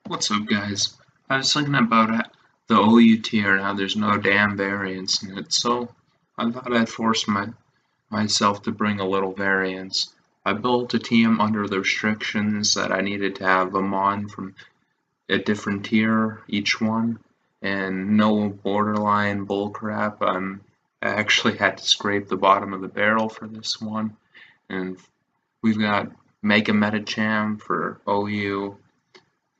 What's up, guys? I was thinking about the OU tier and how there's no damn variance in it, so I thought I'd force myself to bring a little variance. I built a team under the restrictions that I needed to have them on from a different tier, each one, and no borderline bullcrap. I actually had to scrape the bottom of the barrel for this one, and we've got Mega Metacham for OU,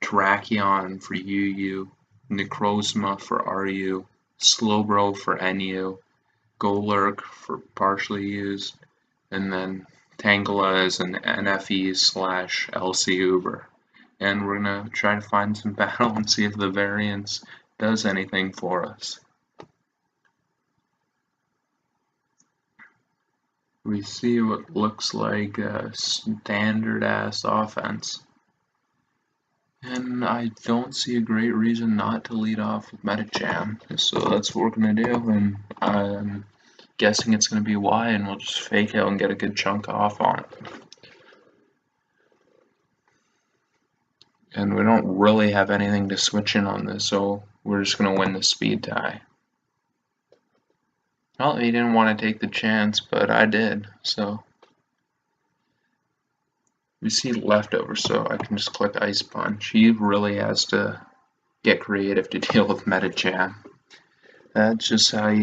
Terrakion for UU, Necrozma for RU, Slowbro for NU, Golurk for partially used, and then Tangela is an NFE slash LC Uber. And we're gonna try to find some battle and see if the variance does anything for us. We see what looks like a standard ass offense. And I don't see a great reason not to lead off with Metacham, so that's what we're gonna do, and I'm guessing it's gonna be Y, and we'll just fake out and get a good chunk off on it. And we don't really have anything to switch in on this, so we're just gonna win the speed tie. Well, he didn't want to take the chance, but I did, so. We see leftovers, so I can just click Ice Punch. He really has to get creative to deal with Metacham. That's just how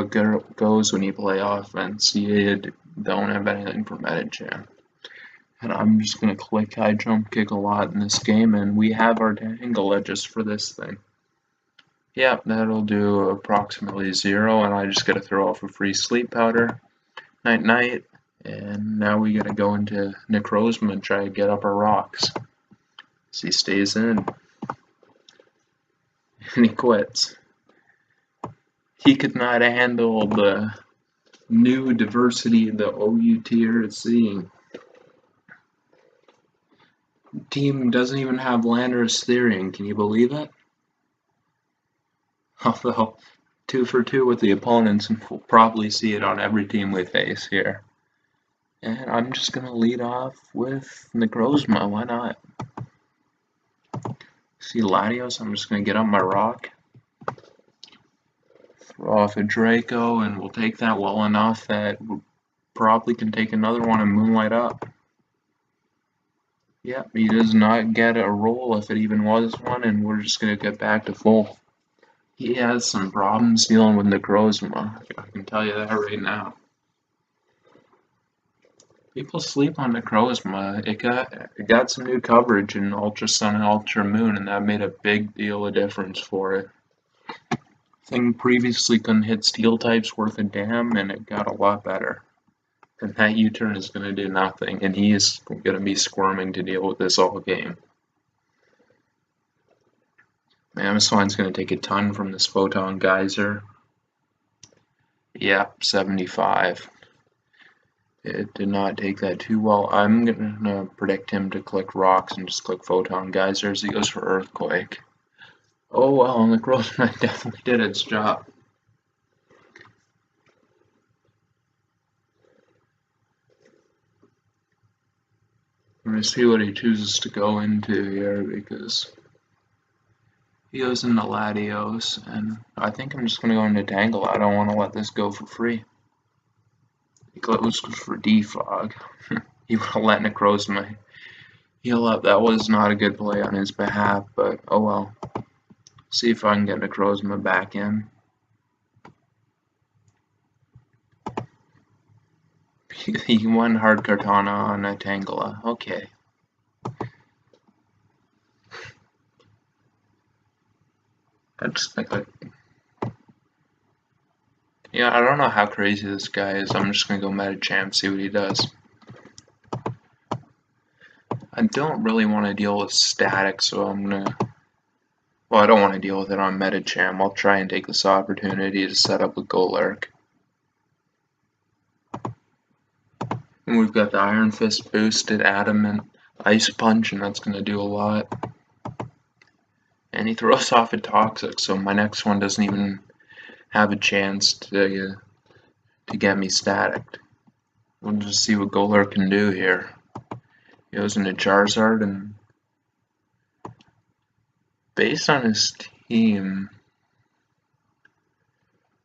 it goes when you play offense. You don't have anything for Metacham. And I'm just going to click high jump kick a lot in this game, and we have our Tangela just for this thing. Yeah, that'll do approximately 0, and I just got to throw off a free sleep powder. Night night. And now we gotta go into Necrozma and try to get up our rocks. So he stays in. And he quits. He could not handle the new diversity the OU tier is seeing. Team doesn't even have Landorus Therian, can you believe it? Although 2 for 2 with the opponents, and we'll probably see it on every team we face here. And I'm just going to lead off with Necrozma, why not? See Latios, I'm just going to get on my rock. Throw off a Draco, and we'll take that well enough that we probably can take another one and Moonlight up. Yep, he does not get a roll if it even was one, and we're just going to get back to full. He has some problems dealing with Necrozma, I can tell you that right now. People sleep on Necrozma. It got some new coverage in Ultra Sun and Ultra Moon, and that made a big deal of difference for it. Thing previously couldn't hit steel types worth a damn, and it got a lot better. And that U-turn is going to do nothing, and he is going to be squirming to deal with this all game. Mamoswine's going to take a ton from this Photon Geyser. Yep, 75. It did not take that too well. I'm going to predict him to click rocks and just click Photon Geysers. He goes for Earthquake. Oh well, Necrozma definitely did its job. I'm going to see what he chooses to go into here, because he goes into Latios, and I think I'm just going to go into Tangle. I don't want to let this go for free. He goes for Defog. He would have let Necrozma heal up. That was not a good play on his behalf, but oh well. See if I can get Necrozma back in. He won hard Kartana on a Tangela. Okay. I just think yeah, I don't know how crazy this guy is. I'm just gonna go Metacham, see what he does. I don't really want to deal with static, so I'm gonna. Well, I don't want to deal with it on Metacham. I'll try and take this opportunity to set up with Golurk. And we've got the Iron Fist boosted, Adamant, Ice Punch, and that's going to do a lot. And he throws off a Toxic, so my next one doesn't even have a chance to get me staticked. We'll just see what Golurk can do here. He goes into Charizard, and based on his team,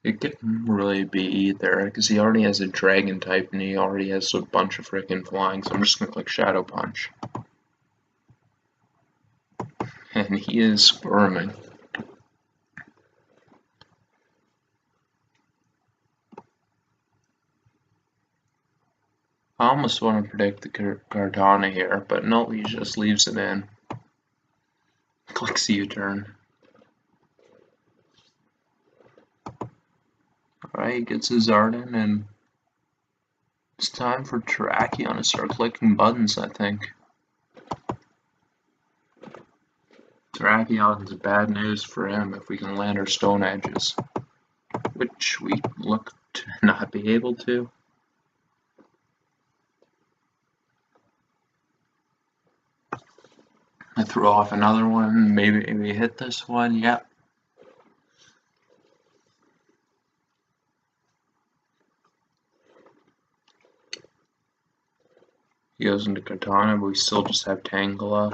it couldn't really be either, because he already has a dragon type and he already has a bunch of freaking flying, so I'm just gonna click Shadow Punch. And he is squirming. I almost want to predict the Cardano here, but no, he just leaves it in. Clicks U-turn. Alright, gets his Arden, and it's time for Terrakion to start clicking buttons, I think. Terrakion's bad news for him if we can land our Stone Edges, which we look to not be able to. I threw off another one, maybe we hit this one, yep. He goes into Katana, but we still just have Tangela.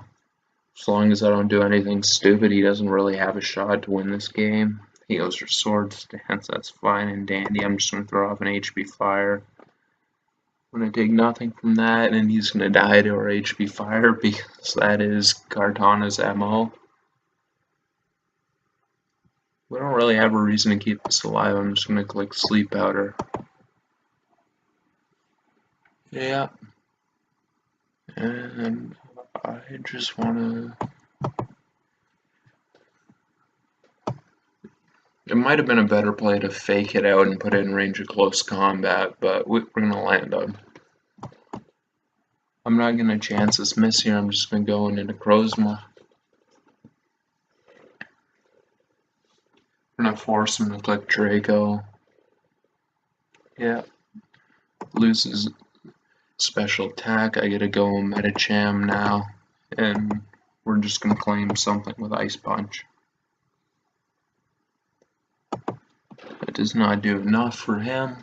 As long as I don't do anything stupid, he doesn't really have a shot to win this game. He goes for Sword Stance, that's fine and dandy. I'm just going to throw off an HP Fire. I'm going to take nothing from that, and he's going to die to our HP Fire because that is Kartana's MO. We don't really have a reason to keep this alive. I'm just going to click Sleep Powder. Yeah. And I just want to... It might have been a better play to fake it out and put it in range of close combat, but we're going to land him. I'm not going to chance this miss here. I'm just going to go into Necrozma. I'm going to force him to click Draco. Yeah. Loses special attack. I get to go Metacham now. And we're just going to claim something with Ice Punch. That does not do enough for him.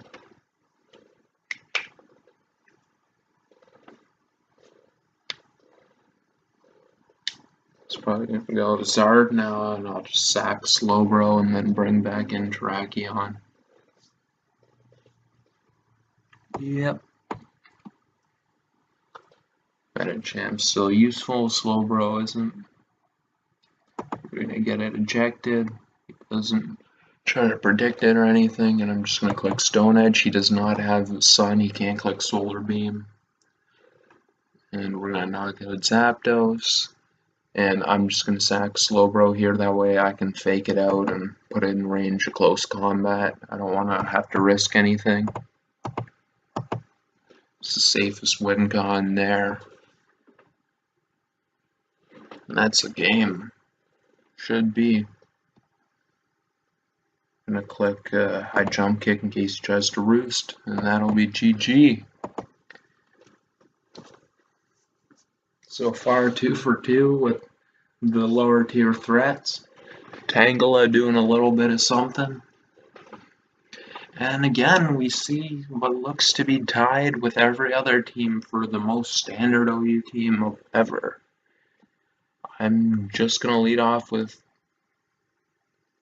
It's probably going to go Zard now, and I'll just sack Slowbro and then bring back in Terrakion. Yep. Metacham's still useful, Slowbro isn't. We're going to get it ejected. He doesn't try to predict it or anything, and I'm just going to click Stone Edge. He does not have the Sun, he can't click Solar Beam. And we're going to knock out Zapdos. And I'm just going to sack Slowbro here, that way I can fake it out and put it in range of close combat. I don't want to have to risk anything. It's the safest win con there. And that's a game. Should be. I'm going to click high jump kick in case he tries to roost, and that'll be GG. So far 2 for 2 with the lower tier threats. Tangela doing a little bit of something. And again, we see what looks to be tied with every other team for the most standard OU team of ever. I'm just going to lead off with,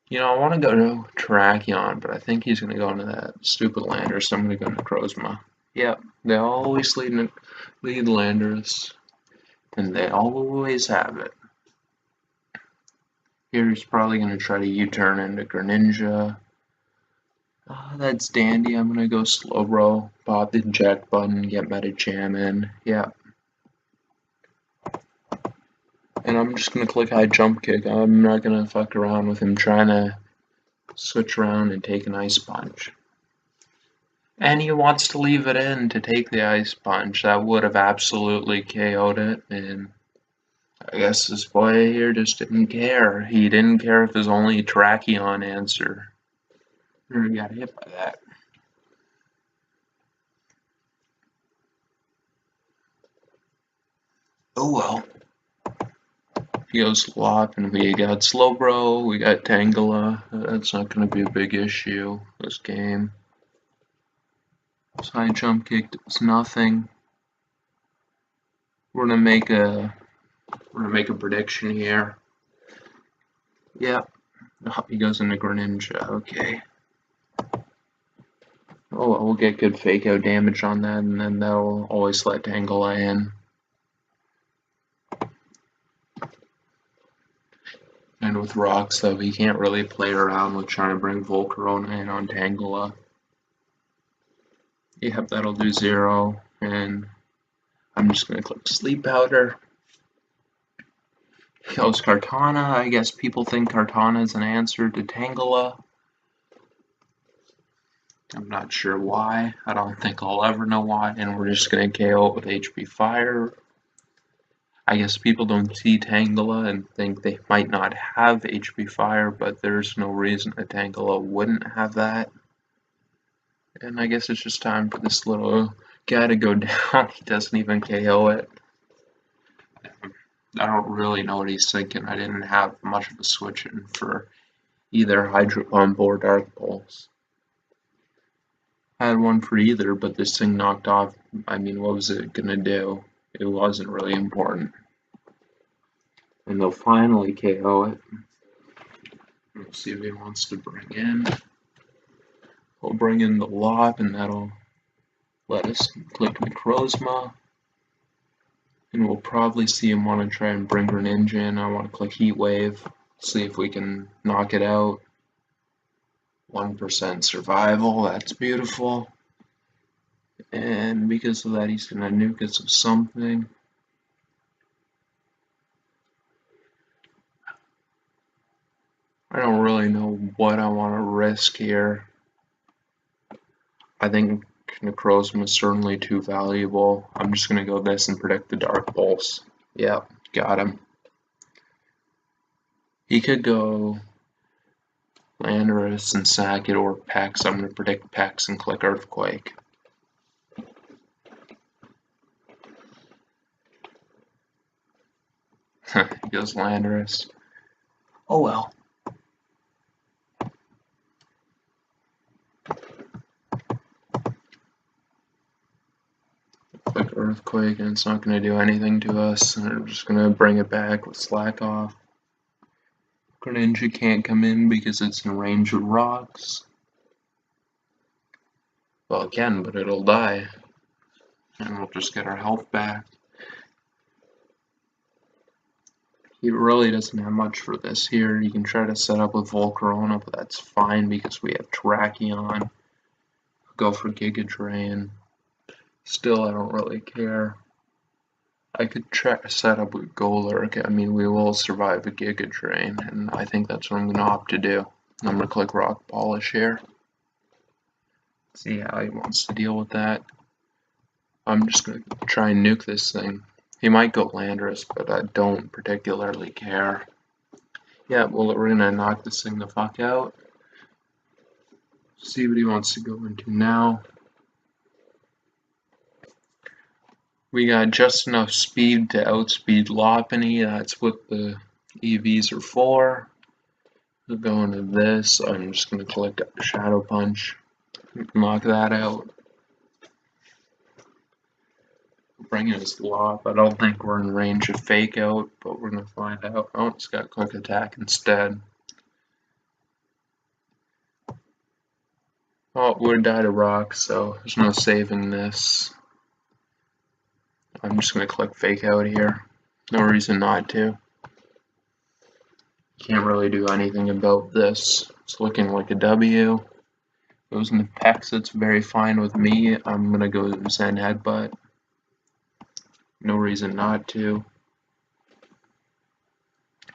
you know, I want to go to Terrakion, but I think he's going to go into that stupid lander, so I'm going to go to Necrozma. Yep, they always lead landers, and they always have it. Here he's probably going to try to U-turn into Greninja. That's dandy. I'm going to go Slowbro, pop the eject button, get Metacham in. Yeah. And I'm just going to click high jump kick. I'm not going to fuck around with him trying to switch around and take an Ice Punch. And he wants to leave it in to take the Ice Punch. That would have absolutely KO'd it. And I guess this boy here just didn't care. He didn't care if his only Terrakion answer. Really got hit by that. Oh well. He goes Slop, and we got Slowbro, we got Tangela. That's not going to be a big issue this game. Side jump kick does nothing. We're gonna make a prediction here. Yeah, he goes into Greninja, okay. Oh, we'll get good fake out damage on that, and then that'll always let Tangela in. And with rocks, though, he can't really play around with trying to bring Volcarona in on Tangela. Yep, that'll do 0, and I'm just going to click Sleep Powder. Kills Kartana. I guess people think Kartana is an answer to Tangela. I'm not sure why. I don't think I'll ever know why, and we're just going to KO it with HP Fire. I guess people don't see Tangela and think they might not have HP Fire, but there's no reason a Tangela wouldn't have that. And I guess it's just time for this little guy to go down. He doesn't even KO it. I don't really know what he's thinking. I didn't have much of a switch in for either Hydro Pump or Dark Pulse. I had one for either, but this thing knocked off. I mean, what was it gonna do? It wasn't really important. And they'll finally KO it. We'll see if he wants to bring in. We'll bring in the Lop, and that'll let us click Necrozma. And we'll probably see him want to try and bring Greninja in. I want to click Heat Wave, see if we can knock it out. 1% survival, that's beautiful. And because of that, he's going to nuke us with something. I don't really know what I want to risk here. I think Necrozma is certainly too valuable. I'm just going to go this and predict the Dark Pulse. Yep, got him. He could go Landorus and sack it or Pex. I'm going to predict Pex and click Earthquake. He goes Landorus. Oh well. Click Earthquake and it's not going to do anything to us. And we're just going to bring it back with Slack Off. Greninja can't come in because it's in range of rocks. Well, it can, but it'll die. And we'll just get our health back. He really doesn't have much for this here. You can try to set up with Volcarona, but that's fine because we have Terrakion. Go for Giga Drain. Still, I don't really care. I could try to set up with Golurk. I mean, we will survive a Giga Drain, and I think that's what I'm going to opt to do. I'm going to click Rock Polish here. See how he wants to deal with that. I'm just going to try and nuke this thing. He might go Landorus, but I don't particularly care. Yeah, well, we're going to knock this thing the fuck out. See what he wants to go into now. We got just enough speed to outspeed Lopunny. That's what the EVs are for. We'll go into this. I'm just going to click Shadow Punch. Knock that out. Bring in his Lop. I don't think we're in range of Fake Out, but we're going to find out. Oh, it's got Quick Attack instead. Oh, it would have died a rock, so there's no saving this. I'm just going to click Fake Out here. No reason not to. Can't really do anything about this. It's looking like a W. Goes into Pex, it's very fine with me. I'm going to go Zen Headbutt. No reason not to.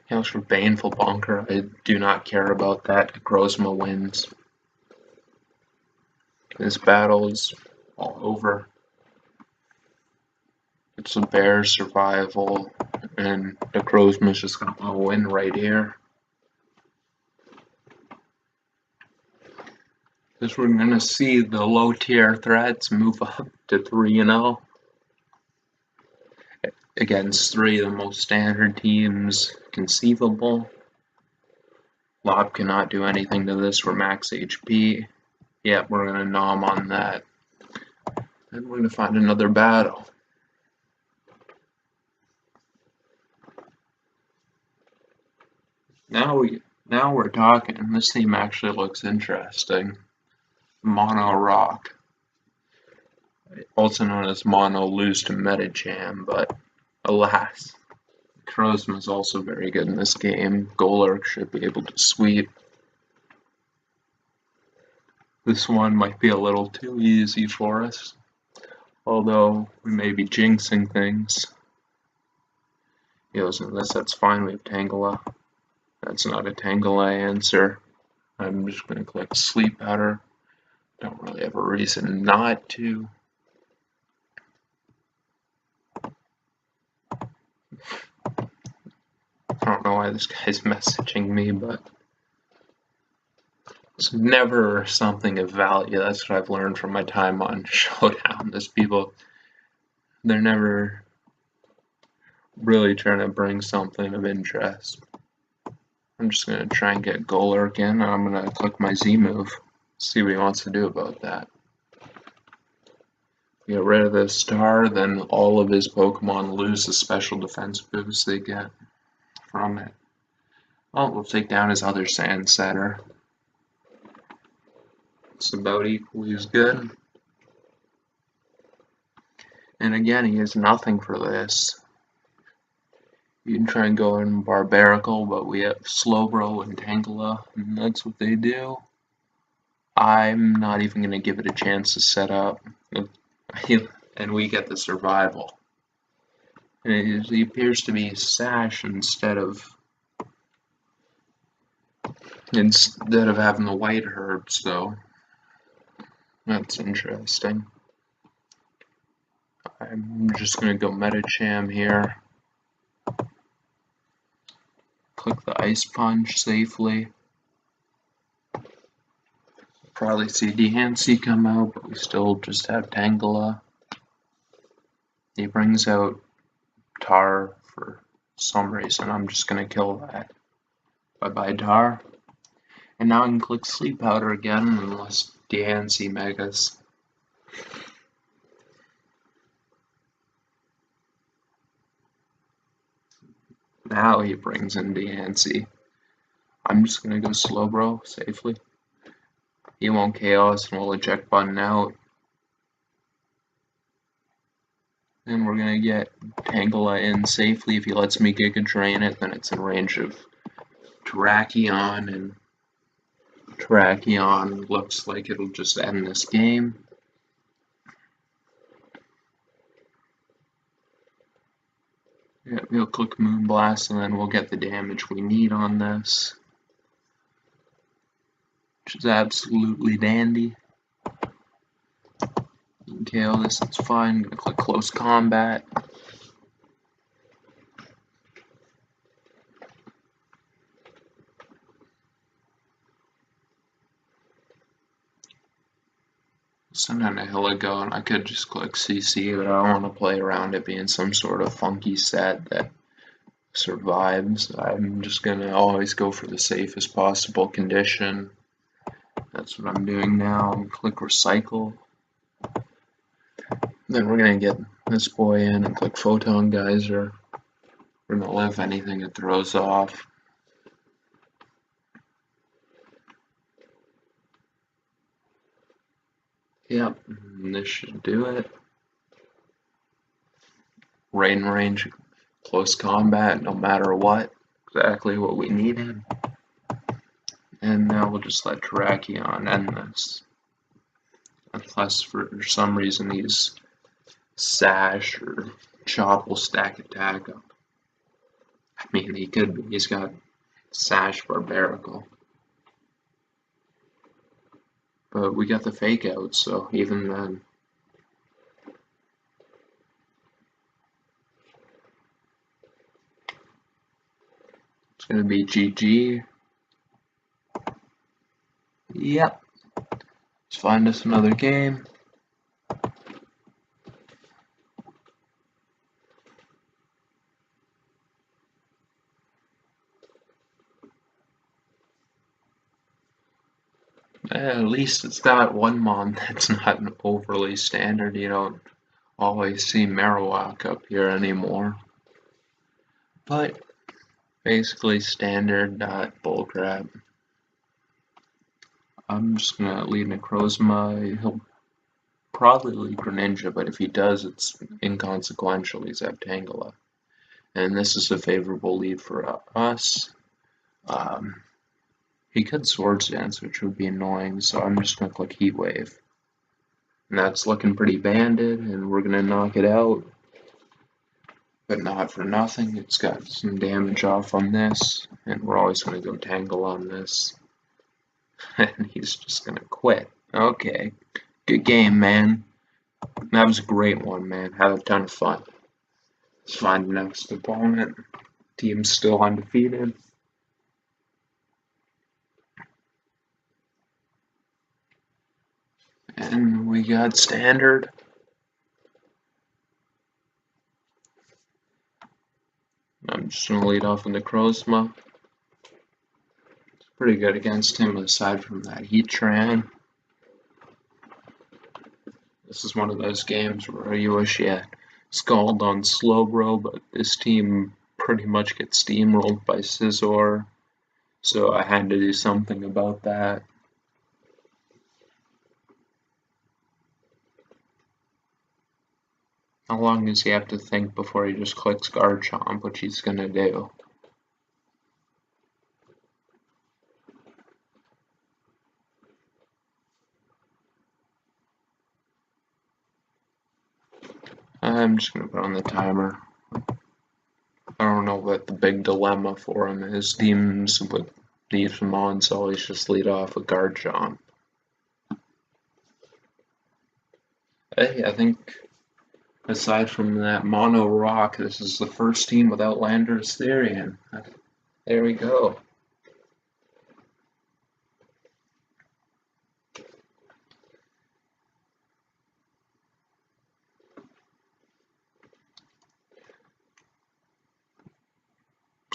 Goes for Baneful Bunker. I do not care about that. Necrozma wins. This battle is all over. It's a bear survival, and Necrozma is just going to win right here. Because we're going to see the low tier threats move up to 3-0 against 3 of the most standard teams conceivable. Lob cannot do anything to this for max HP. Yeah, we're going to nom on that. Then we're going to find another battle. Now Now we're talking. This theme actually looks interesting. Mono Rock, also known as Mono Lose to Metacham, but alas. Krosm is also very good in this game. Golurk should be able to sweep. This one might be a little too easy for us, although we may be jinxing things. He goes, unless that's fine, we have Tangela. That's not a Tangela answer. I'm just going to click Sleep Powder. Don't really have a reason not to. I don't know why this guy's messaging me, but it's never something of value. That's what I've learned from my time on Showdown. These people, they're never really trying to bring something of interest. I'm just going to try and get Golurk in, and I'm going to click my Z move, see what he wants to do about that. Get rid of this star, then all of his Pokemon lose the special defense boost they get from it. Well, we'll take down his other Sand Setter. It's about equally as good. And again, he has nothing for this. You can try and go in Barbarical, but we have Slowbro and Tangela, and that's what they do. I'm not even going to give it a chance to set up. And we get the survival. And he appears to be Sash instead of having the white herbs, though. That's interesting. I'm just going to go Metacham here. Click the Ice Punch safely. Probably see Dehansy come out, but we still just have Tangela. He brings out Tar for some reason. I'm just going to kill that. Bye-bye, Tar. And now I can click Sleep Powder again, unless Dehansy Megas. Now he brings in Dehansy. I'm just going to go Slowbro safely. He won't Chaos, and we'll eject button out. And we're going to get Tangela in safely. If he lets me Giga Drain it, then it's in range of Terrakion, and Terrakion looks like it'll just end this game. Yeah, we'll click Moonblast, and then we'll get the damage we need on this, which is absolutely dandy. You can KO this, it's fine. I'm going to click Close Combat. Send on a Heligo, and I could just click CC, but I don't want to play around it being some sort of funky set that survives. I'm just going to always go for the safest possible condition. That's what I'm doing now. Click Recycle. Then we're going to get this boy in and click Photon Geyser. We're going to live anything it throws off. Yep, and this should do it. Rain range, close combat, no matter what. Exactly what we needed. And now we'll just let Terrakion end this. Unless for some reason these Sash or Chop will stack attack up. I mean, he could be. He's got Sash Barbarical. But we got the fake out, so even then. It's going to be GG. Yep. Let's find us another game. At least it's got one mon that's not an overly standard. You don't always see Marowak up here anymore. But Basically standard bullcrap. I'm just gonna lead Necrozma. He'll probably lead Greninja, but if he does, it's inconsequential. He's at Tangela. And this is a favorable lead for us. He could Swords Dance, which would be annoying, so I'm just gonna click Heat Wave. And that's looking pretty banded, and we're gonna knock it out. But not for nothing, it's got some damage off on this, and we're always gonna go Tangle on this. And he's just gonna quit. Okay. Good game, man. That was a great one, man. Had a ton of fun. Let's find the next opponent. Team's still undefeated. And we got standard. I'm just gonna lead off with Necrozma. It's pretty good against him aside from that Heatran. This is one of those games where you wish you had Scald on Slowbro, but this team pretty much gets steamrolled by Scizor, so I had to do something about that. How long does he have to think before he just clicks Garchomp, which he's gonna do? I'm just gonna put on the timer. I don't know what the big dilemma for him is. Teams would leave him on, so always just lead off with Garchomp. Hey, I think aside from that Mono Rock, this is the first team without Landorus Therian. There we go.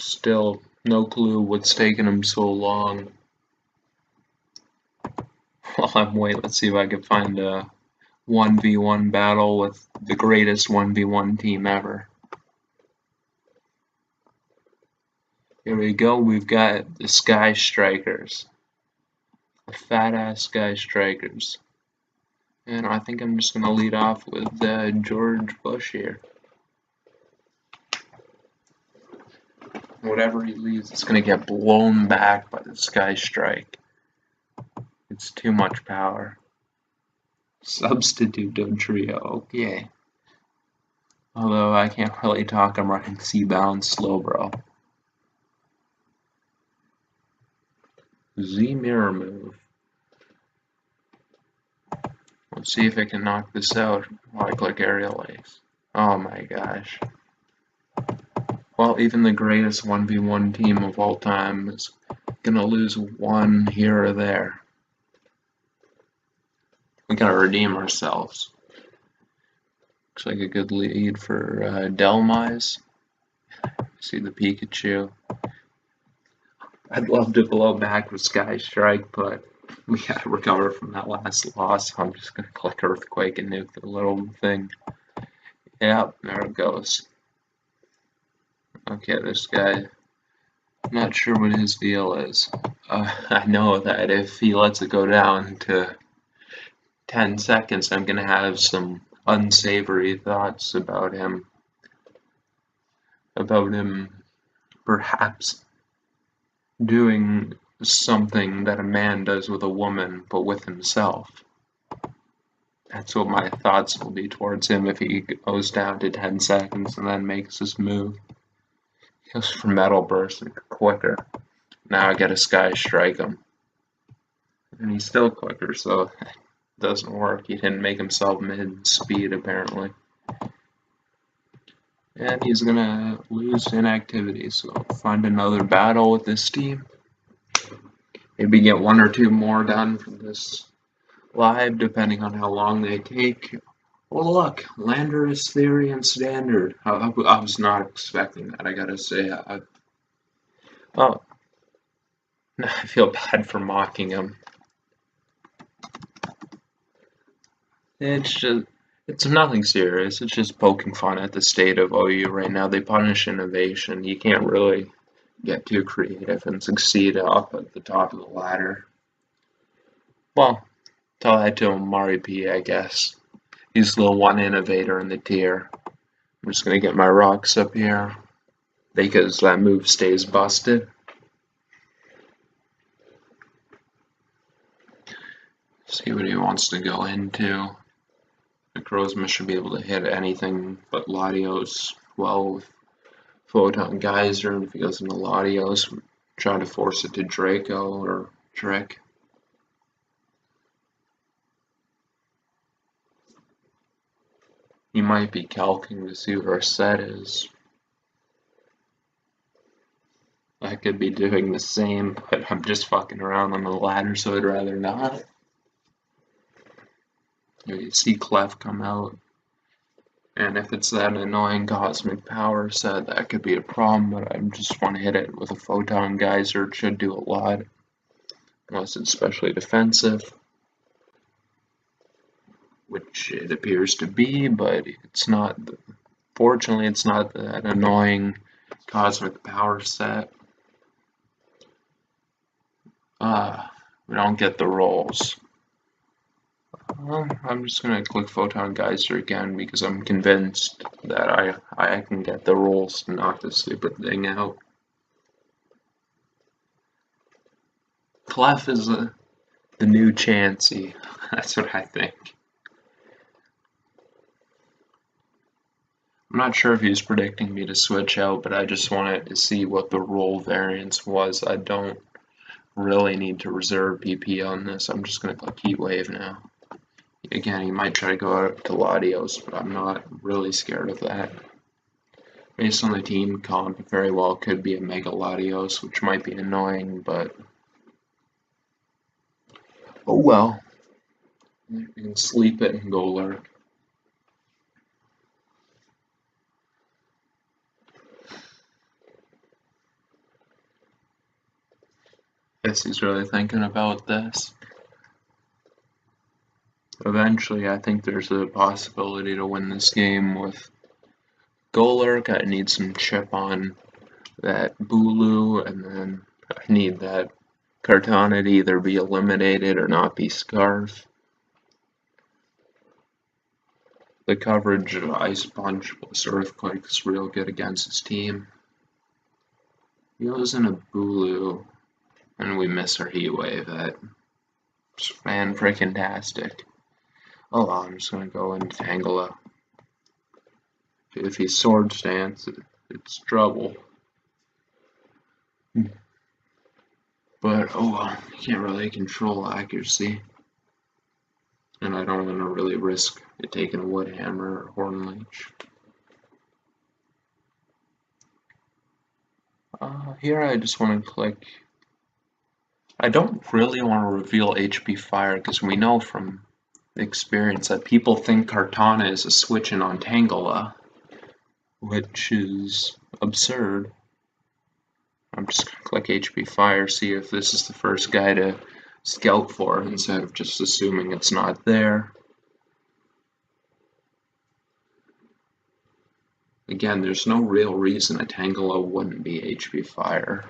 Still, no clue what's taking him so long. While I'm waiting, let's see if I can find a 1v1 battle with the greatest 1v1 team ever. Here we go, we've got the Sky Strikers. The fat-ass Sky Strikers. And I think I'm just going to lead off with George Bush here. Whatever he leads, it's going to get blown back by the Sky Strike. It's too much power. Substitute Dodrio, okay. Although I can't really talk, I'm running C-bound Slowbro. Z-Mirror move. Let's see if I can knock this out while I click Aerial Ace. Oh my gosh. Well, even the greatest 1v1 team of all time is gonna lose one here or there. We gotta redeem ourselves. Looks like a good lead for Delmise. See the Pikachu. I'd love to blow back with Sky Strike, but we gotta recover from that last loss. I'm just gonna click Earthquake and nuke the little thing. Yep, there it goes. Okay, this guy, I'm not sure what his deal is. I know that if he lets it go down to 10 seconds, I'm gonna have some unsavory thoughts about him. About him perhaps doing something that a man does with a woman, but with himself. That's what my thoughts will be towards him if he goes down to 10 seconds and then makes his move. He goes for Metal Burst quicker. Now I gotta Sky Strike him. And he's still quicker, so it doesn't work. He didn't make himself mid-speed, apparently. And he's gonna lose inactivity, so find another battle with this team. Maybe get one or two more done from this live, depending on how long they take. Oh look, Landorus Therian Standard. I was not expecting that, I gotta say. Oh, I feel bad for mocking him. It's nothing serious. It's just poking fun at the state of OU right now. They punish innovation. You can't really get too creative and succeed up at the top of the ladder. Well, tell that to Mari P, I guess. He's the one innovator in the tier. I'm just gonna get my rocks up here because that move stays busted. See what he wants to go into. Necrozma should be able to hit anything but Latios well with Photon Geyser. And if he goes into Latios, try to force it to Draco or Trick. He might be calcing to see what our set is. I could be doing the same, but I'm just fucking around on the ladder, so I'd rather not. You see Clef come out, and if it's that annoying cosmic power set, that could be a problem, but I just want to hit it with a Photon Geyser. It should do a lot, unless it's especially defensive, which it appears to be, but it's not. Fortunately, it's not that annoying cosmic power set. We don't get the rolls. I'm just gonna click Photon Geyser again because I'm convinced that I can get the rolls to knock this stupid thing out. Clef is the new Chansey. That's what I think. I'm not sure if he's predicting me to switch out, but I just wanted to see what the roll variance was. I don't really need to reserve PP on this. I'm just gonna click Heat Wave now. Again, he might try to go out to Latios, but I'm not really scared of that. Based on the team comp, it very well could be a Mega Latios, which might be annoying, but oh well. You can sleep it and go lurk. Guess he's really thinking about this. Eventually, I think there's a possibility to win this game with Golurk. I need some chip on that Bulu, and then I need that Kartana to either be eliminated or not be Scarf. The coverage of Ice Punch plus Earthquake is real good against his team. He goes in a Bulu, and we miss our Heat Wave. That's fan-freaking-tastic. Oh, well, I'm just gonna go into Tangela. If he Sword Stance, it's trouble. But, oh well, you can't really control accuracy. And I don't want to really risk it taking a Wood Hammer or Horn Leech. Here I just want to click. I don't really want to reveal HP Fire because we know from experience that people think Kartana is a switch in on Tangela, which is absurd. I'm just gonna click HP Fire, see if this is the first guy to scout for instead of just assuming it's not there. Again, there's no real reason a Tangela wouldn't be HP Fire.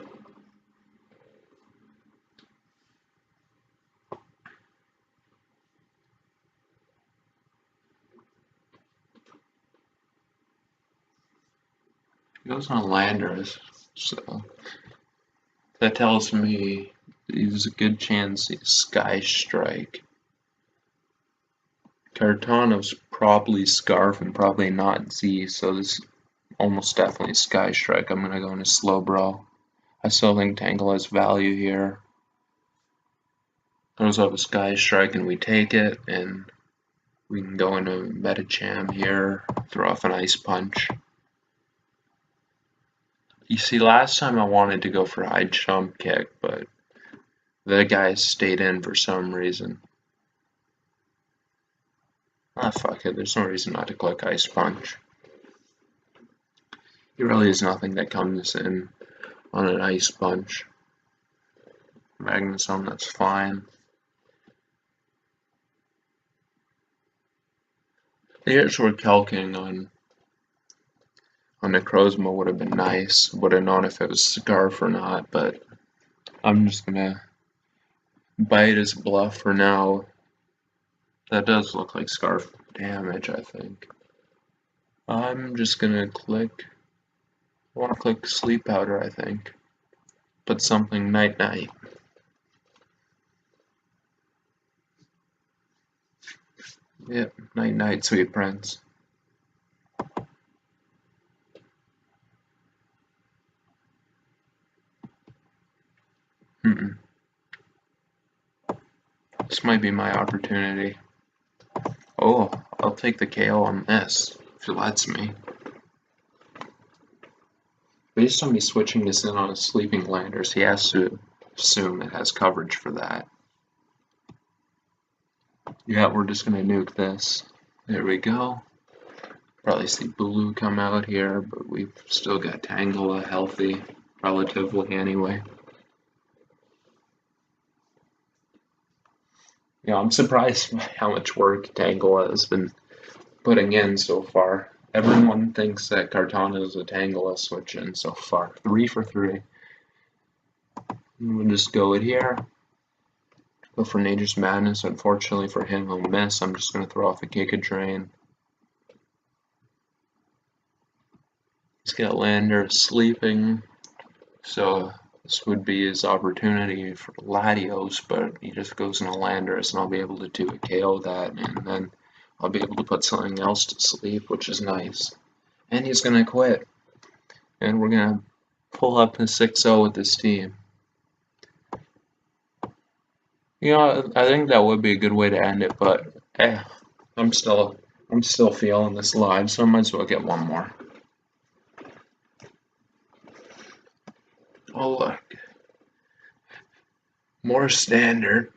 He goes on Landorus, so that tells me there's a good chance he's Sky Strike. Kartana's probably Scarf and probably not Z, so this is almost definitely Sky Strike. I'm gonna go into Slowbro. I still think Tangle has value here. Throws up a Sky Strike and we take it, and we can go into Metacham here, throw off an Ice Punch. You see, last time I wanted to go for high jump kick, but the guy stayed in for some reason. Ah, fuck it, there's no reason not to click Ice Punch. There really is nothing that comes in on an Ice Punch. Magnusum, that's fine. Here's we're calculating on A Necrozma would have been nice. Would have known if it was Scarf or not, but I'm just gonna bite his bluff for now. That does look like Scarf damage, I think. I'm just gonna click. I want to click Sleep Powder, I think. Put something Night Night. Yep, Night Night, Sweet Prince. This might be my opportunity. Oh, I'll take the KO on this, if it lets me. Based on me switching this in on a Sleeping Landers, he has to assume it has coverage for that. Yeah, we're just gonna nuke this. There we go. Probably see Bulu come out here, but we've still got Tangela healthy, relatively anyway. Yeah, I'm surprised by how much work Tangela has been putting in so far. Everyone thinks that Kartana is a Tangela switch in so far. 3 for 3. We'll just go it here. Go for Nature's Madness. Unfortunately for him, he'll miss. I'm just going to throw off a Giga Drain. He's got Lander sleeping, so this would be his opportunity for Latios, but he just goes into Landers, and I'll be able to do a KO that, and then I'll be able to put something else to sleep, which is nice. And he's going to quit. And we're going to pull up a 6-0 with this team. You know, I think that would be a good way to end it, but I'm still feeling this live, so I might as well get one more. Oh look, more standard.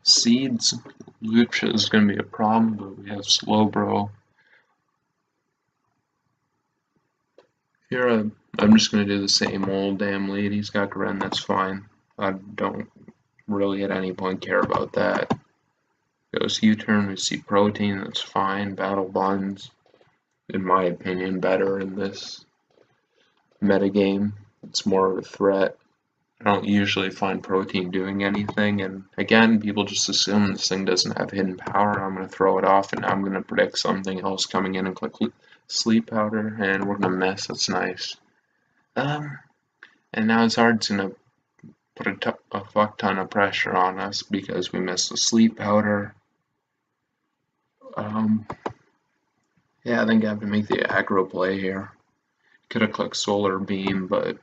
Seeds, Lucha is going to be a problem, but we have Slowbro. Here, I'm just going to do the same old damn lead. He's got Gren, that's fine. I don't really at any point care about that. Goes U-turn, we see Protein, that's fine. Battle Buns, in my opinion, better in this metagame. It's more of a threat. I don't usually find Protein doing anything, and again, people just assume this thing doesn't have hidden power. I'm going to throw it off, and I'm going to predict something else coming in and click Sleep Powder, and we're going to miss. That's nice. And now his heart's going to put a fuck ton of pressure on us because we missed the Sleep Powder. Yeah, I think I have to make the aggro play here. Could have clicked Solar Beam, but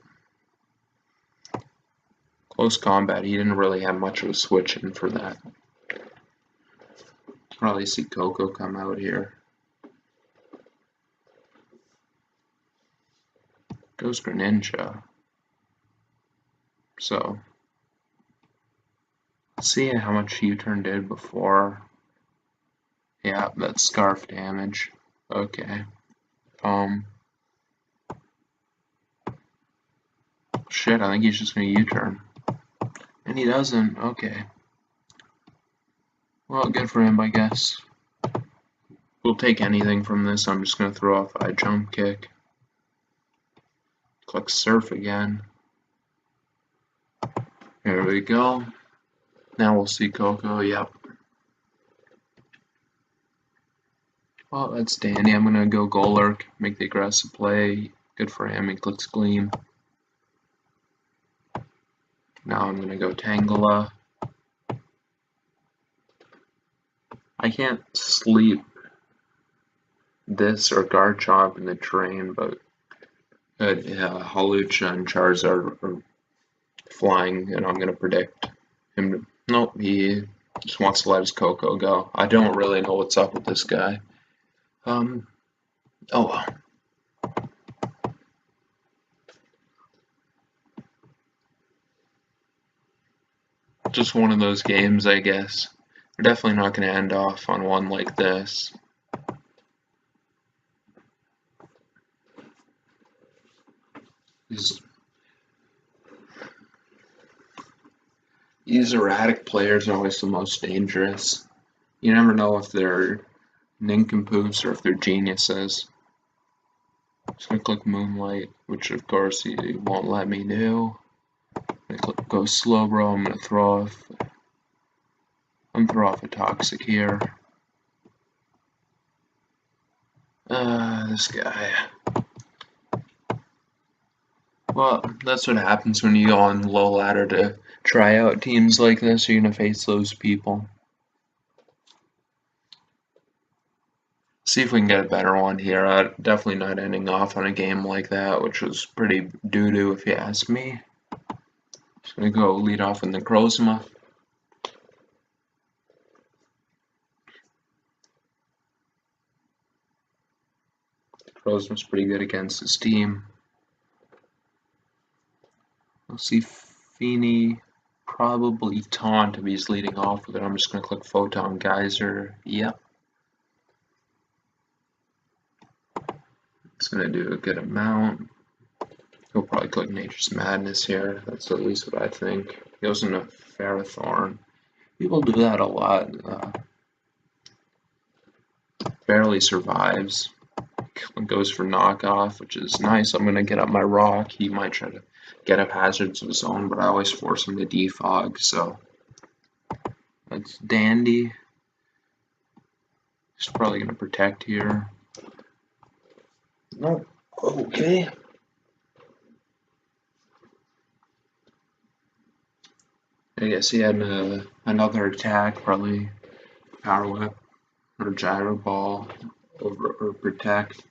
close combat, he didn't really have much of a switch in for that. Probably see Coco come out here. Goes Greninja. So, let's see how much U-turn did before. Yeah, that's Scarf damage. Okay. Shit, I think he's just gonna U-turn. And he doesn't, okay. Well, good for him, I guess. We'll take anything from this. I'm just gonna throw off a jump kick. Click Surf again. Here we go. Now we'll see Coco, yep. Well, that's dandy. I'm gonna go Golurk, make the aggressive play. Good for him, he clicks Gleam. Now I'm gonna go Tangela. I can't sleep this or Garchomp in the train, but Hawlucha and Charizard are flying, and I'm gonna predict him to, nope, he just wants to let his Coco go. I don't really know what's up with this guy. Oh well. Just one of those games, I guess. We're definitely not going to end off on one like this. These erratic players are always the most dangerous. You never know if they're nincompoops or if they're geniuses. Just gonna click Moonlight, which of course he won't let me do. I'm gonna click Go Slow Bro. I'm gonna throw off a toxic here. This guy. Well, that's what happens when you go on low ladder to try out teams like this. You're gonna face those people. See if we can get a better one here. Definitely not ending off on a game like that, which was pretty doo-doo if you ask me. Just gonna go lead off in the Krozma. Krozma's pretty good against his team. We'll see Feeney, probably Taunt if he's leading off with it. I'm just gonna click Photon Geyser. Yep. It's gonna do a good amount. He'll probably click Nature's Madness here. That's at least what I think. He goes into Ferrothorn. People do that a lot. Barely survives. Goes for knockoff, which is nice. I'm gonna get up my rock. He might try to get up hazards of his own, but I always force him to defog, so that's dandy. He's probably gonna protect here. Nope. Okay. I guess he had another attack, probably Power Whip or Gyro Ball or Protect.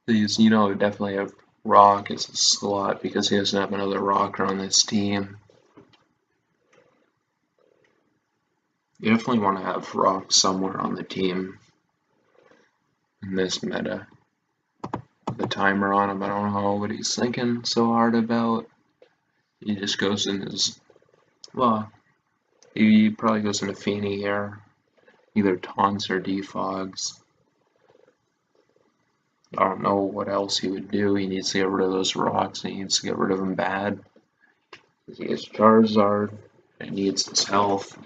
These, definitely have Rock as a slot because he doesn't have another rocker on this team. You definitely want to have Rock somewhere on the team in this meta. The timer on him, I don't know what he's thinking so hard about. He just goes in his, well, he probably goes into Feeney here. Either taunts or defogs. I don't know what else he would do. He needs to get rid of those rocks, and he needs to get rid of them bad. He gets Charizard, and he needs his health.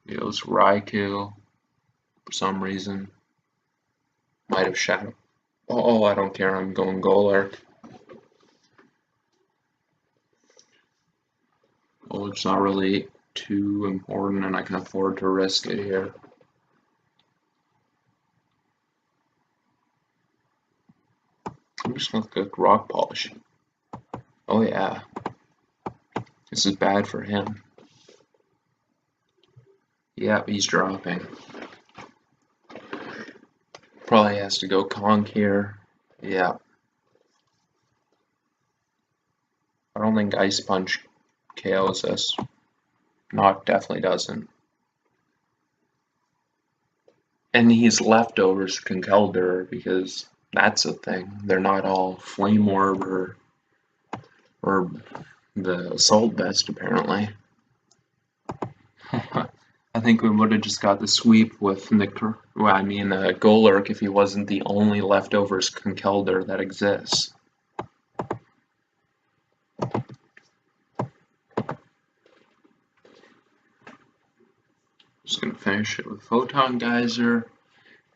He goes Raikou for some reason. Might have Shadow. Oh, I don't care. I'm going Golurk. Well, it's not really too important, and I can afford to risk it here. I'm just gonna click Rock Polish. Oh yeah. This is bad for him. Yeah, he's dropping. Probably has to go Conk here. Yeah. I don't think Ice Punch KOs us. Knock definitely doesn't. And he's leftovers Conkeldurr because that's a thing. They're not all Flame Orb or the Assault Vest apparently. I think we would have just got the sweep with Golurk if he wasn't the only leftovers Conkeldurr that exists. Just gonna finish it with Photon Geyser,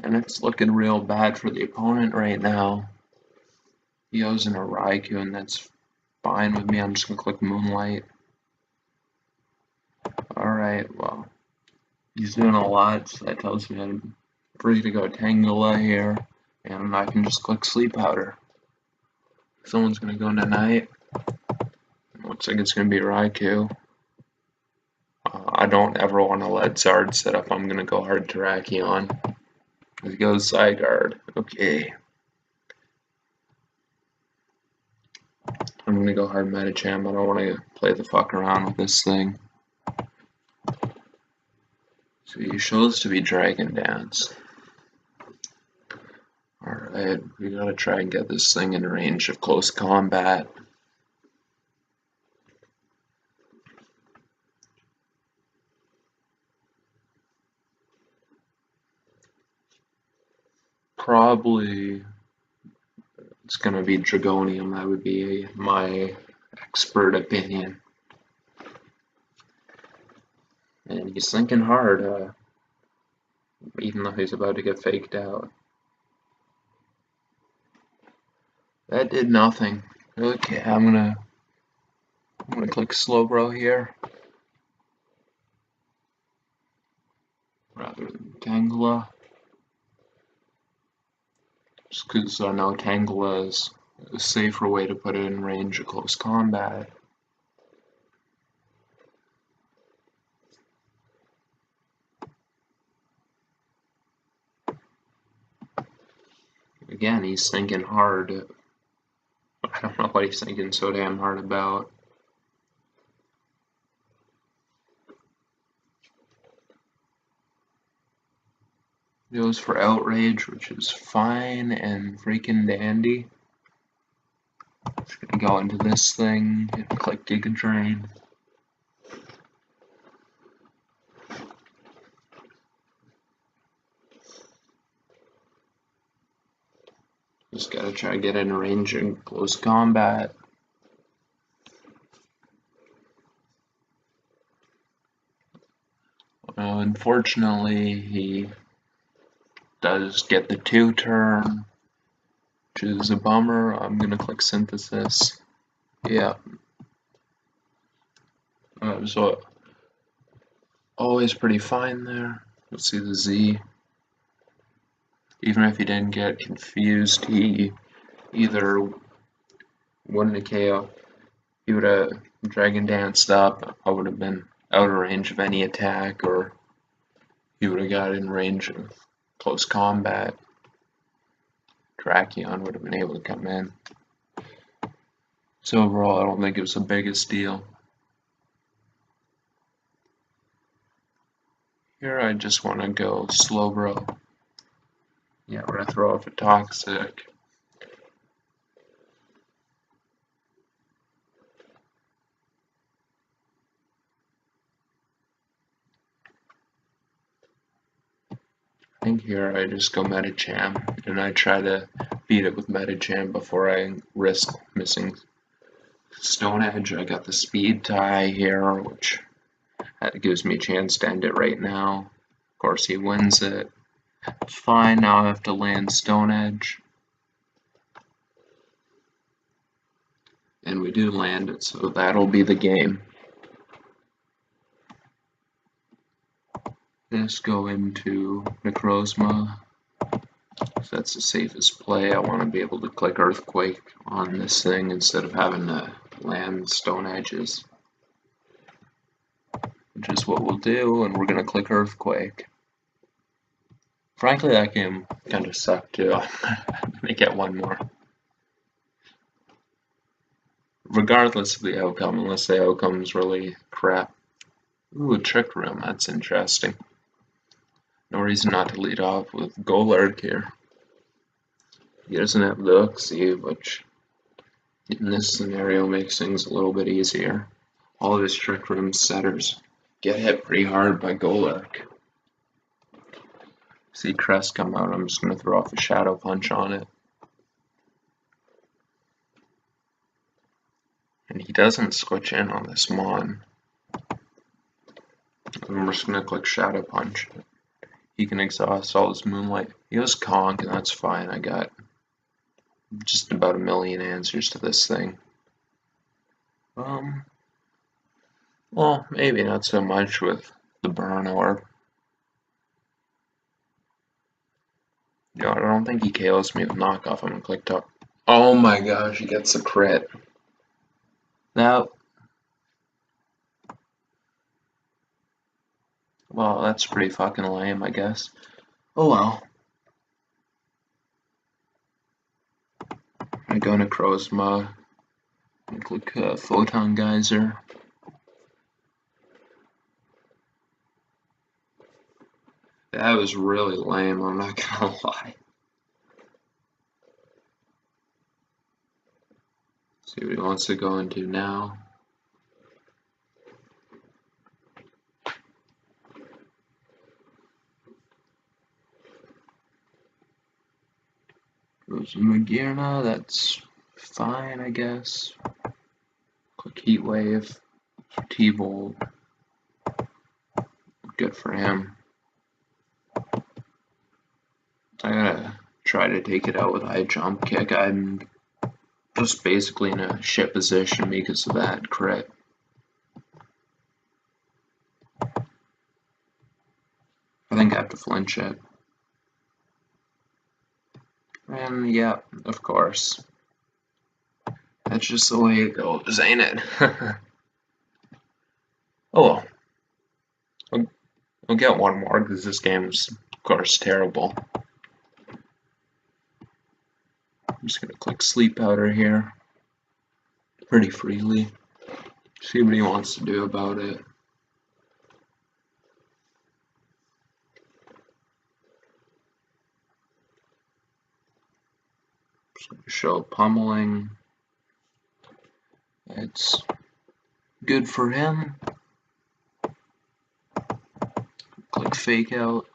and it's looking real bad for the opponent right now. He goes in a Raikou, and that's fine with me. I'm just gonna click Moonlight. Alright, well, he's doing a lot, so that tells me I'm free to go Tangela here, and I can just click Sleep Powder. Someone's gonna go into Night. Looks like it's gonna be Raikou. I don't ever want to let Zard set up. I'm gonna go hard Terrakion. He goes Zygarde. Okay. I'm gonna go hard Medicham. I don't want to play the fuck around with this thing. So he shows to be Dragon Dance. Alright, we gotta try and get this thing in range of close combat. Probably it's gonna be Dragonium. That would be my expert opinion. He's thinking hard, even though he's about to get faked out. That did nothing. Okay, I'm gonna click slow bro here. Rather than Tangela. Just because I know Tangela is a safer way to put it in range of close combat. Again, he's thinking hard. I don't know what he's thinking so damn hard about. He goes for outrage, which is fine and freaking dandy. Just gonna go into this thing and click Giga Drain. Just gotta try to get in range and close combat. Unfortunately, he does get the 2-turn, which is a bummer. I'm gonna click Synthesis. Yeah. So always pretty fine there. Let's see the Z. Even if he didn't get confused, he either wouldn't have KO. He would have Dragon Danced up. I would have been out of range of any attack, or he would have got in range of close combat. Drakion would have been able to come in. So overall, I don't think it was the biggest deal. Here I just want to go slow bro. Yeah, we're gonna throw off a Toxic. I think here I just go Medicham, and I try to beat it with Medicham before I risk missing Stone Edge. I got the Speed Tie here, which that gives me a chance to end it right now. Of course, he wins it. Fine, now I have to land Stone Edge. And we do land it, so that'll be the game. Let's go into Necrozma. So that's the safest play. I want to be able to click Earthquake on this thing instead of having to land Stone Edges. Which is what we'll do, and we're going to click Earthquake. Frankly, that game kind of sucked too. I'm going to get one more. Regardless of the outcome, unless the outcome's really crap. Ooh, a Trick Room, that's interesting. No reason not to lead off with Golurk here. He doesn't have the Uxie, which in this scenario makes things a little bit easier. All of his Trick Room setters get hit pretty hard by Golurk. See Crest come out, I'm just going to throw off a Shadow Punch on it. And he doesn't switch in on this Mon. I'm just going to click Shadow Punch. He can exhaust all his Moonlight. He has Conk, and that's fine. I got just about a million answers to this thing. Well, maybe not so much with the Burn Orb. No, I don't think he KOs me with Knockoff. I'm gonna click top. Oh my gosh, he gets a crit. Now, well, that's pretty fucking lame, I guess. Oh well. I go to Necrozma and click Photon Geyser. That was really lame, I'm not gonna lie. See what he wants to go into now. Goes Magirna, that's fine, I guess. Click Heat Wave, T-Bolt. for him. I gotta try to take it out with high jump kick. I'm just basically in a shit position because of that crit. I think I have to flinch it. And yeah, of course. That's just the way it goes, ain't it? Oh well. I'll get one more because this game's, of course, terrible. I'm just gonna click sleep powder here pretty freely. See what he wants to do about it. Just gonna show pummeling. It's good for him. Click fake out.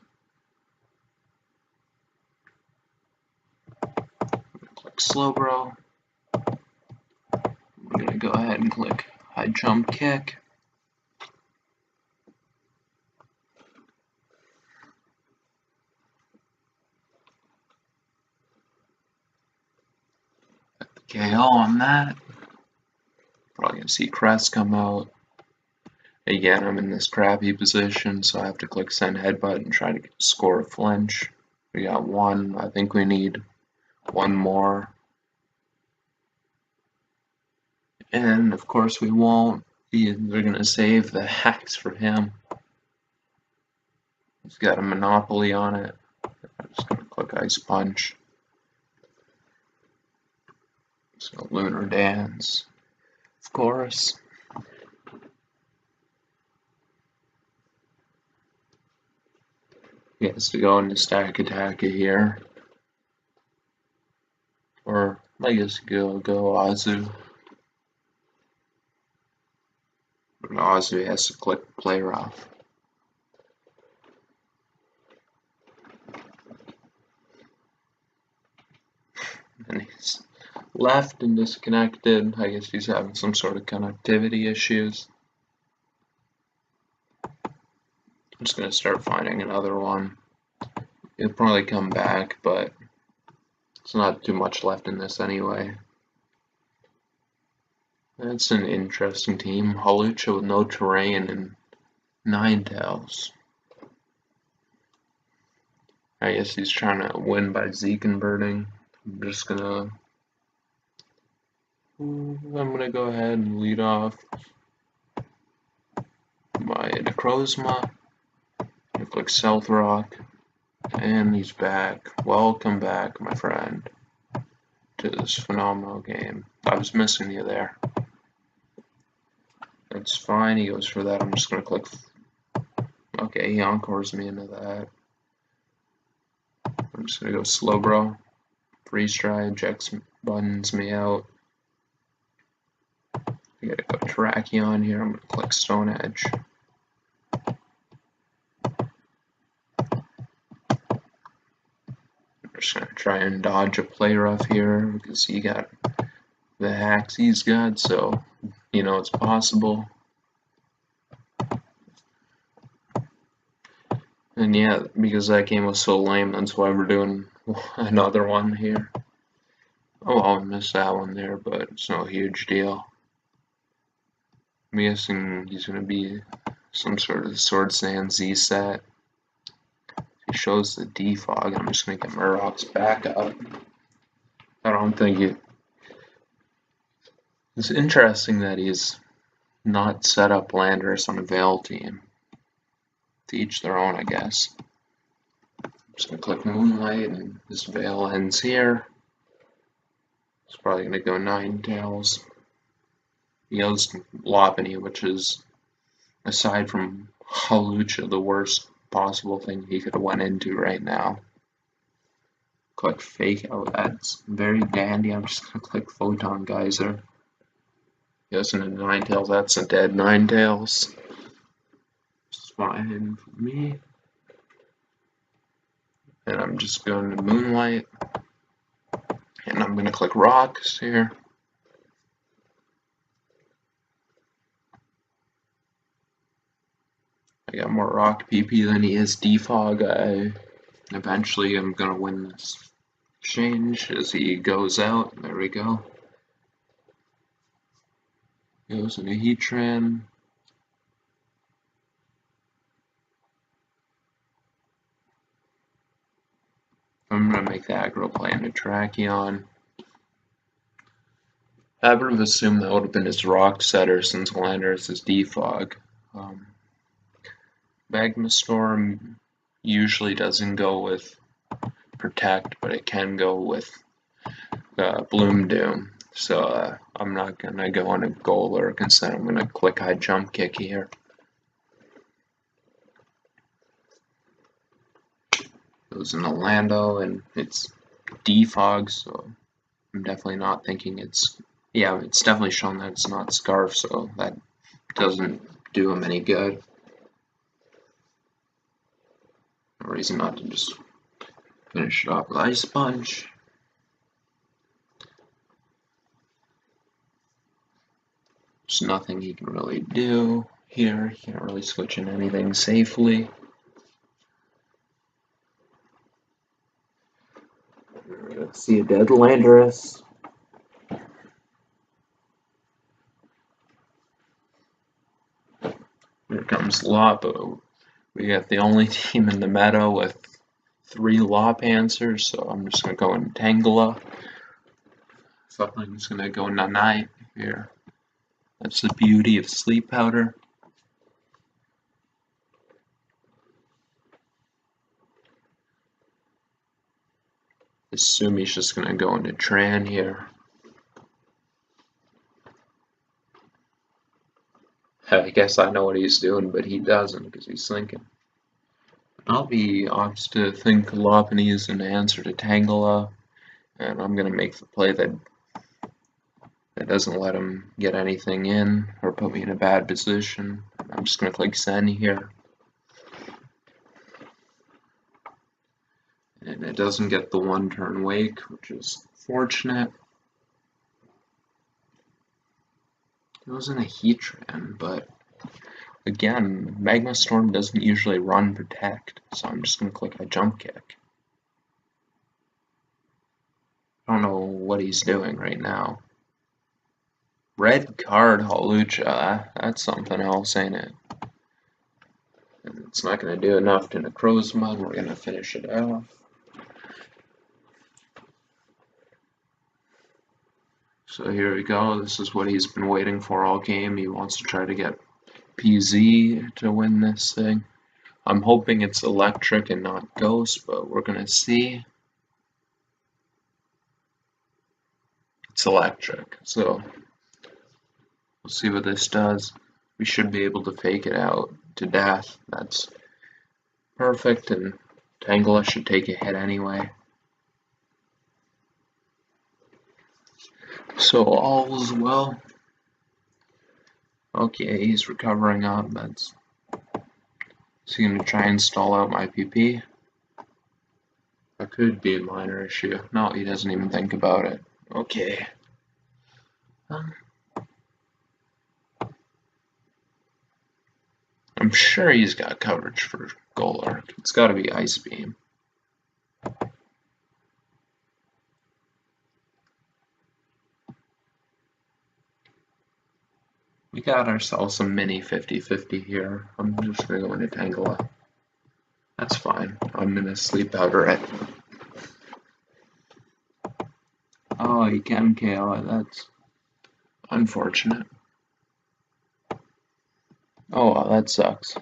Click slow bro. I'm gonna go ahead and click high jump kick. KO on that. Probably gonna see crest come out. Again, I'm in this crappy position, so I have to click send headbutt and try to score a flinch. We got one. I think we need one more. And of course we won't. They're gonna save the hacks for him. He's got a monopoly on it. I'm just gonna click ice punch. So lunar dance. Of course. He has to go into stack attack here. Or I guess go Azu. But Azu has to click play rough. And he's left and disconnected. I guess he's having some sort of connectivity issues. I'm just gonna start finding another one. He'll probably come back, but it's not too much left in this anyway. That's an interesting team. Halucha with no terrain and 9 tails. I guess he's trying to win by Z converting. I'm gonna go ahead and lead off my Necrozma. I click South Rock, and he's back. Welcome back, my friend, to this phenomenal game. I was missing you there. That's fine, he goes for that. I'm just gonna click. Okay, he encores me into that. I'm just gonna go slow bro. Freeze try, ejects buttons me out. I gotta go Terrakion here. I'm gonna click Stone Edge. I'm just gonna try and dodge a play rough here because he got the hacks he's got, so you know it's possible. And yeah, because that game was so lame, that's why we're doing another one here. Oh, I missed that one there, but it's no huge deal. I'm guessing he's going to be some sort of Sword Sand Z set. He shows the defog. I'm just going to get Murroc's back up. I don't think it. It's interesting that he's not set up Landers on a Veil team. To each their own, I guess. I'm just going to click Moonlight, and this Veil ends here. It's probably going to go 9 tails. He goes Lopunny, which is, aside from Halucha, the worst possible thing he could have went into right now. Click fake out. That's very dandy. I'm just going to click Photon Geyser. He goes into 9 tails. That's a dead 9 tails. It's fine for me. And I'm just going to Moonlight. And I'm going to click Rocks here. I got more rock PP than he is defog. Eventually I'm gonna win this exchange as he goes out. There we go. Goes into Heatran. I'm gonna make the aggro play into Tracheon. I would have assumed that would have been his rock setter since Landorus is defog. Magma Storm usually doesn't go with Protect, but it can go with Bloom Doom. So I'm not gonna go on a Golurk, instead I'm gonna click high jump kick here. Goes into Lando and it's defog, so I'm definitely not thinking it's, yeah, it's definitely shown that it's not Scarf, so that doesn't do him any good. No reason not to just finish it off with Ice Punch. There's nothing he can really do here. He can't really switch in anything safely. We're gonna see a dead Landorus. Here comes Lop. We got the only team in the meta with 3 Lop answers, so I'm just gonna go into Tangela. Something's gonna go Nanite here. That's the beauty of Sleep Powder. Assume he's just gonna go into Tran here. I guess I know what he's doing, but he doesn't because he's thinking. I'll be opts to think Lopunny is an answer to Tangela, and I'm gonna make the play that doesn't let him get anything in or put me in a bad position. I'm just gonna click send here. And it doesn't get the 1-turn wake, which is fortunate. It wasn't a Heatran, but again, Magma Storm doesn't usually run Protect, so I'm just gonna click a jump kick. I don't know what he's doing right now. Red card Hawlucha, that's something else, ain't it? And it's not gonna do enough to Necrozma, we're gonna finish it off. So here we go, this is what he's been waiting for all game. He wants to try to get PZ to win this thing. I'm hoping it's electric and not ghost, but we're gonna see. It's electric, so we'll see what this does. We should be able to fake it out to death. That's perfect, and Tangela should take a hit anyway. So all's well. Okay, he's recovering up. That's. Is he gonna try and stall out my PP? That could be a minor issue. No, he doesn't even think about it. Okay. I'm sure he's got coverage for Golurk. It's gotta be Ice Beam. We got ourselves a mini 50-50 here. I'm just gonna go into Tangela. That's fine. I'm gonna Sleep Powder it. Oh, he can KO it. That's unfortunate. Oh, wow, that sucks.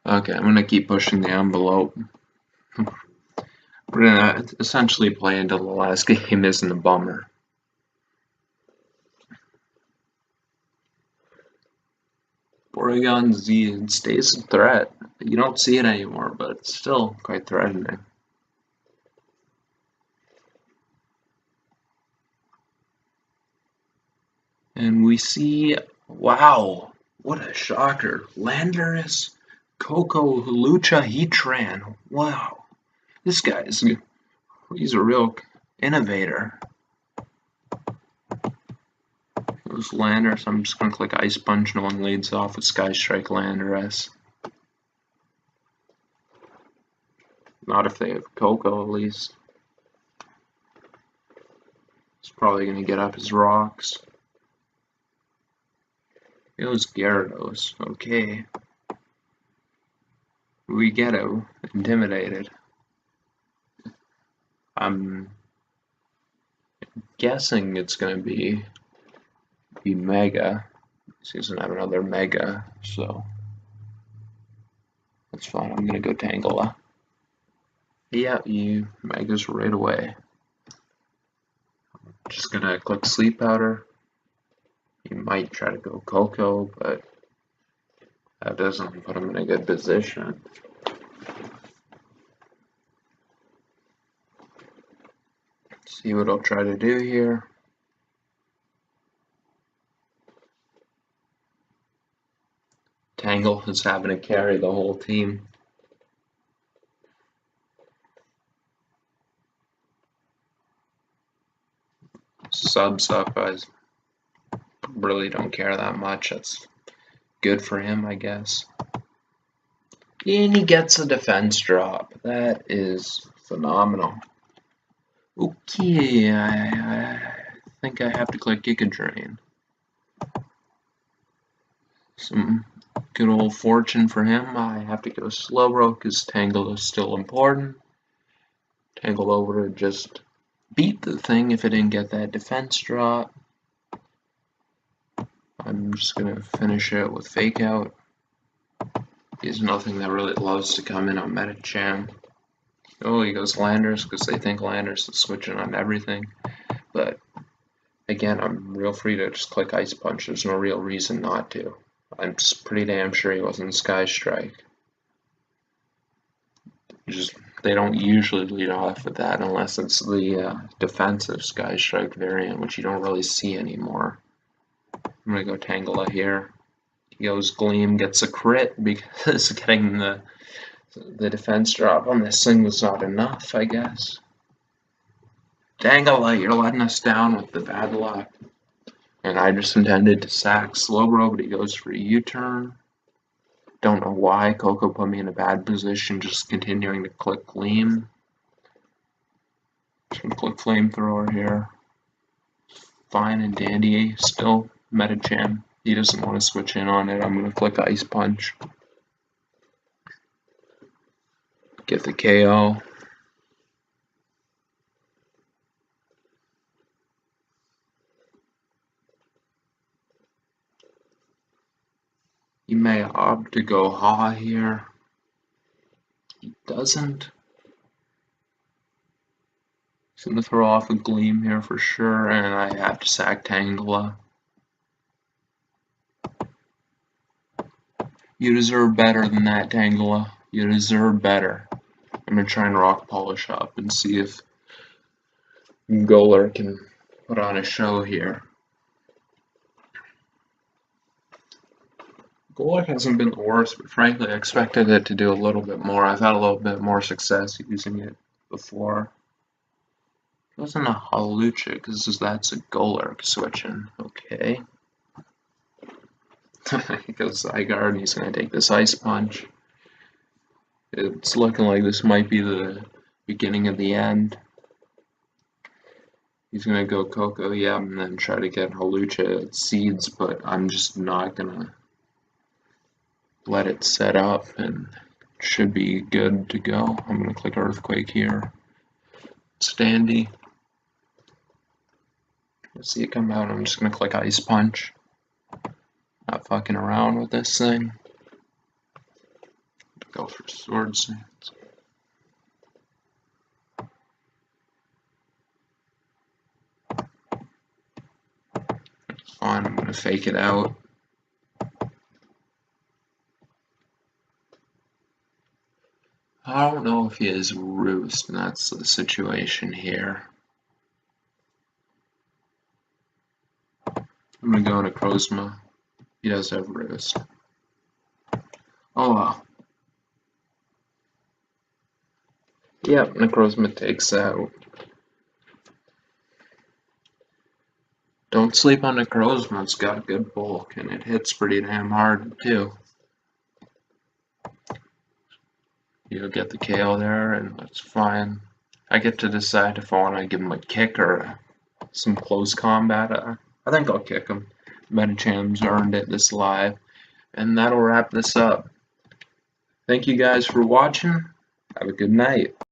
Okay, I'm gonna keep pushing the envelope. We're gonna essentially play until the last game isn't a bummer. Porygon Z stays a threat. You don't see it anymore, but it's still quite threatening. And we see, wow, what a shocker. Landorus, Coco, Lucha, Heatran. Wow, this guy is, he's a real innovator. Those Landers, I'm just gonna click Ice Punch. No one leads off with Sky Strike Landorus. Not if they have Coco, at least. He's probably gonna get up his rocks. It was Gyarados. Okay. We get it. Intimidated. I'm guessing it's gonna be Mega. He doesn't have another Mega, so that's fine. I'm gonna go Tangela. Yeah, you Megas right away. Just gonna click Sleep Powder. You might try to go Coco, but that doesn't put him in a good position. See what I'll try to do here. Tangle is having to carry the whole team. Subs up, I really don't care that much. That's good for him, I guess. And he gets a defense drop. That is phenomenal. Okay, I think I have to click Giga Drain. Some good old fortune for him. I have to go Slowbro because Tangle is still important. Tangle over to just beat the thing if it didn't get that defense drop. I'm just gonna finish it with Fake Out. There's nothing that really loves to come in on Medicham. Oh, he goes Landers because they think Landers is switching on everything. But again, I'm real free to just click Ice Punch. There's no real reason not to. I'm just pretty damn sure he wasn't Sky Strike. They don't usually lead off with that unless it's the defensive Sky Strike variant, which you don't really see anymore. I'm gonna go Tangela here. He goes Gleam, gets a crit because getting the defense drop on this thing was not enough, I guess. Tangela, you're letting us down with the bad luck. And I just intended to sack Slowbro, but he goes for a U-turn. Don't know why Coco put me in a bad position, just continuing to click Gleam. Just gonna click Flamethrower here. Fine and dandy, still Medicham. He doesn't want to switch in on it. I'm gonna click Ice Punch. Get the KO. He may opt to go Ha here. He doesn't. He's gonna throw off a Gleam here for sure, and I have to sack Tangela. You deserve better than that, Tangela. You deserve better. I'm gonna try and Rock Polish up and see if Goler can put on a show here. Goler hasn't been the worst, but frankly I expected it to do a little bit more. I've had a little bit more success using it before. It wasn't a Hawlucha, because that's a Goler switching. Okay. He goes Zygarde, and he's going to take this Ice Punch. It's looking like this might be the beginning of the end. He's going to go Coco, yeah, and then try to get Hawlucha Seeds, but I'm just not going to let it set up, and it should be good to go. I'm going to click Earthquake here. Standy. Let's see it come out. I'm just going to click Ice Punch. Not fucking around with this thing. Go for Sword Stance. Fine, I'm gonna fake it out. I don't know if he has Roost, and that's the situation here. I'm gonna go into Crozma. He does have Roost. Oh well. Yep, Necrozma takes out. Don't Don't sleep on the crow's one. It's got a good bulk and it hits pretty damn hard too. You'll get the KO there and that's fine. I get to decide if I want to give him a kick or some close combat. I think I'll kick him. Metacham's earned it this live. And that'll wrap this up. Thank you guys for watching. Have a good night.